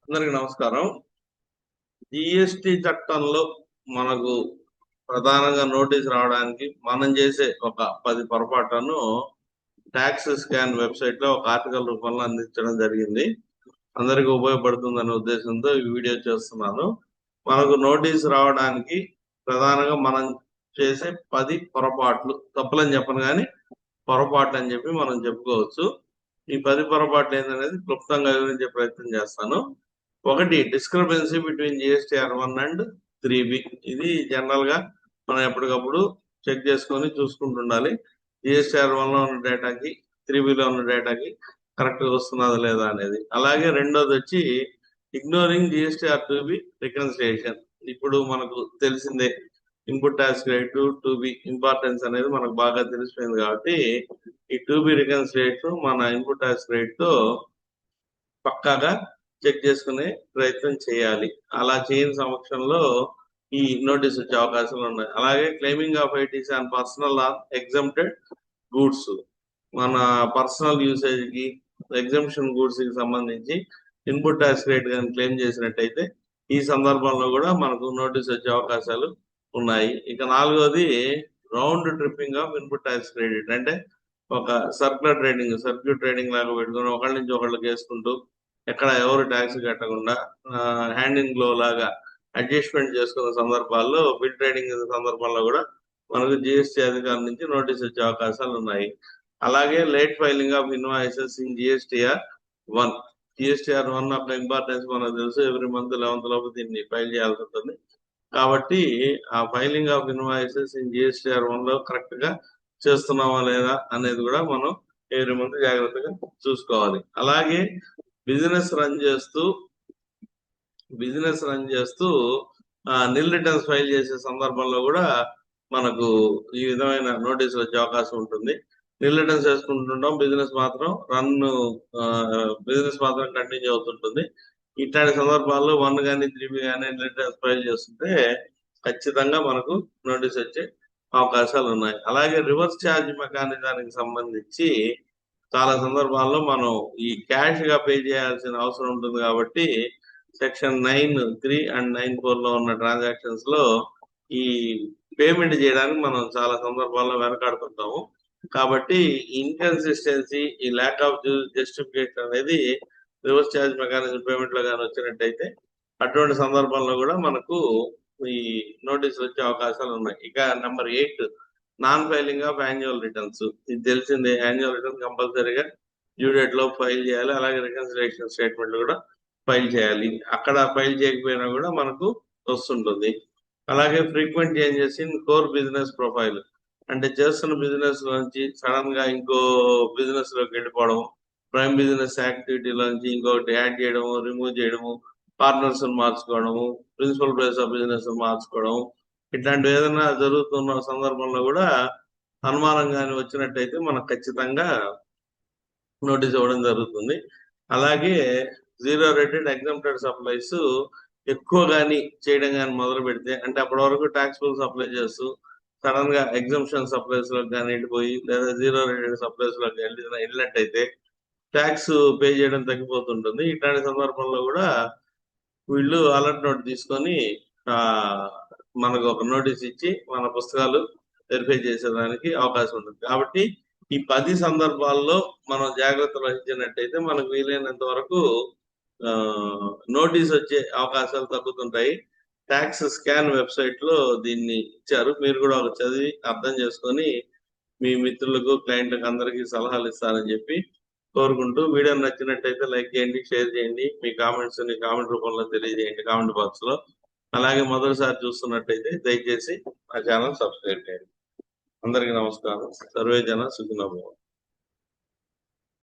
అందరికి నమస్కారం. జిఎస్టి చట్టంలో మనకు ప్రధానంగా నోటీస్ రావడానికి మనం చేసే ఒక 10 పొరపాట్లను ట్యాక్స్ స్కాన్ వెబ్సైట్ లో ఒక ఆర్టికల్ రూపంలో అందించడం జరిగింది. అందరికి ఉపయోగపడుతుందనే ఉద్దేశంతో ఈ వీడియో చేస్తున్నాను. మనకు నోటీస్ రావడానికి ప్రధానంగా మనం చేసే 10 పొరపాట్లు, తప్పులని చెప్పను కానీ పొరపాట్లు అని చెప్పి మనం చెప్పుకోవచ్చు. ఈ 10 పొరపాట్లు ఏంటనేది క్లుప్తంగా వివరించే ప్రయత్నం చేస్తాను. ఒకటి, discrepancy between GSTR1 and 3B. ఇది జనరల్ గా మనం ఎప్పటికప్పుడు చెక్ చేసుకొని చూసుకుంటుండాలి. GSTR1 లో ఉన్న డేటాకి 3B లో ఉన్న డేటాకి కరెక్ట్ గా వస్తున్నదా లేదా అనేది. అలాగే రెండోది వచ్చి ఇగ్నోరింగ్ GSTR2B రికన్సిలియేషన్. ఇప్పుడు మనకు తెలిసిందే input tax credit 2B importance అనేది మనకు బాగా తెలిసిపోయింది కాబట్టి ఈ 2B రికన్సిలియేషన్ మన ఇన్పుట్ ట్యాక్స్ క్రెడిట్ తో పక్కాగా చెక్ చేసుకునే ప్రయత్నం చేయాలి. అలా చేయని సమక్షంలో ఈ నోటీస్ వచ్చే అవకాశాలు ఉన్నాయి. అలాగే claiming of ITC and personal or exempted goods, మన పర్సనల్ యూసేజ్ కి ఎగ్జంప్షన్ గూడ్స్ కి సంబంధించి ఇన్పుట్ ట్యాక్స్ క్రెడిట్ కానీ క్లెయిమ్ చేసినట్టయితే ఈ సందర్భంలో కూడా మనకు నోటీస్ వచ్చే అవకాశాలు ఉన్నాయి. ఇక నాలుగోది round tripping of input tax credit. అంటే ఒక సర్క్యూట్ ట్రేడింగ్ లాగా పెట్టుకుని ఒకళ్ళ నుంచి ఒకళ్ళకి వేసుకుంటూ ఎక్కడ ఎవరు ట్యాక్స్ కట్టకుండా హ్యాండ్ ఇన్ గ్లో లాగా అడ్జస్ట్మెంట్ చేసుకున్న సందర్భాల్లో బిల్ ట్రేడింగ్ సందర్భంలో కూడా మనకు జిఎస్టీ అధికారుల నుంచి నోటీస్ వచ్చే అవకాశాలు ఉన్నాయి. అలాగే late filing of invoices in GSTR1. GSTR1 యొక్క ఇంపార్టెన్స్ మనకు తెలుసు. ఎవ్రీ మంత్ 11th లోపు దీన్ని ఫైల్ చేయాల్సి ఉంటుంది. కాబట్టి ఆ filing of invoices in GSTR1 లో కరెక్ట్ గా చేస్తున్నామా లేదా అనేది కూడా మనం ఎవ్రీ మంత్ జాగ్రత్తగా చూసుకోవాలి. అలాగే బిజినెస్ రన్ చేస్తూ నిల్ రిటర్న్స్ ఫైల్ చేసే సందర్భంలో కూడా మనకు ఈ విధమైన నోటీస్ వచ్చే అవకాశం ఉంటుంది. నిల్ రిటర్న్స్ చేసుకుంటుంటాం, బిజినెస్ మాత్రం కంటిన్యూ అవుతుంటుంది. ఇట్లాంటి సందర్భాల్లో 1 కానీ 3B కానీ నిల్ రిటర్న్స్ ఫైల్ చేస్తుంటే ఖచ్చితంగా మనకు నోటీస్ వచ్చే అవకాశాలు ఉన్నాయి. అలాగే రివర్స్ ఛార్జ్ మెకానిజానికి సంబంధించి చాలా సందర్భాల్లో మనం ఈ క్యాష్ గా పే చేయాల్సిన అవసరం ఉంటుంది. కాబట్టి సెక్షన్ 9(3) అండ్ 9(4) లో ఉన్న ట్రాన్సాక్షన్స్ లో ఈ పేమెంట్ చేయడానికి మనం చాలా సందర్భాల్లో వెనకాడుతుంటాము. కాబట్టి ఇన్కన్సిస్టెన్సీ, ఈ ల్యాక్ ఆఫ్ జస్టిఫికేషన్ అనేది రివర్స్ ఛార్జ్ మెకానిజం పేమెంట్ లో కానీ వచ్చినట్టయితే అటువంటి సందర్భంలో కూడా మనకు ఈ నోటీసులు వచ్చే అవకాశాలు ఉన్నాయి. ఇక number 8, non filing of annual returns. ఇది తెలిసిందే, యాన్యువల్ రిటర్న్ కంపల్సరీగా డ్యూ డేట్ లో ఫైల్ చేయాలి. అలాగే రికన్సిలియేషన్ స్టేట్మెంట్ కూడా ఫైల్ చేయాలి. అక్కడ ఫైల్ చేయకపోయినా కూడా మనకు వస్తుంటుంది. అలాగే frequent changes in core business profile. అంటే చేస్తున్న బిజినెస్ నుంచి సడన్ గా ఇంకో బిజినెస్ లోకి వెళ్ళిపోవడం, ప్రైమ్ బిజినెస్ యాక్టివిటీలోంచి ఇంకొకటి యాడ్ చేయడము, రిమూవ్ చేయడము, పార్ట్నర్స్ మార్చుకోవడము, ప్రిన్సిపల్ ప్లేస్ ఆఫ్ బిజినెస్ మార్చుకోవడం, ఇట్లాంటివి ఏదైనా జరుగుతున్న సందర్భంలో కూడా అనుమానం కానీ వచ్చినట్టయితే మనకు ఖచ్చితంగా నోటీస్ ఇవ్వడం జరుగుతుంది. అలాగే 0 రేటెడ్ ఎగ్జంప్టెడ్ సప్లైస్ ఎక్కువ కానీ చేయడం కానీ మొదలు పెడితే, అంటే అప్పటి వరకు ట్యాక్స్ఫుల్ సప్లై చేస్తూ సడన్ గా ఎగ్జంప్షన్ సప్లైస్ లోకి కానీ వెళ్ళిపోయి లేదా 0 రేటెడ్ సప్లైస్ లోకి వెళ్ళినట్టయితే ట్యాక్స్ పే చేయడం తగ్గిపోతుంటుంది. ఇట్లాంటి సందర్భంలో కూడా వీళ్ళు అలర్ట్ నోట్ తీసుకొని మనకు ఒక నోటీస్ ఇచ్చి మన పుస్తకాలు వెరిఫై చేసేదానికి అవకాశం ఉంటుంది. కాబట్టి ఈ 10 సందర్భాల్లో మనం జాగ్రత్తలు వహించినట్టయితే మనకు వీలైనంత వరకు నోటీస్ వచ్చే అవకాశాలు తగ్గుతుంటాయి. ట్యాక్స్ స్కాన్ వెబ్సైట్ లో దీన్ని ఇచ్చారు. మీరు కూడా ఒక చదివి అర్థం చేసుకొని మీ మిత్రులకు, క్లయింట్లకు అందరికీ సలహాలు ఇస్తారని చెప్పి కోరుకుంటూ, వీడియో నచ్చినట్టయితే లైక్ చేయండి, షేర్ చేయండి, మీ కామెంట్స్ ని కామెంట్ రూపంలో తెలియజేయండి కామెంట్ బాక్స్ లో. అలాగే మొదటిసారి చూస్తున్నట్టయితే దయచేసి మా ఛానల్ సబ్స్క్రైబ్ చేయండి. అందరికీ నమస్కారం. సర్వే జన సుఖినో భవంతు.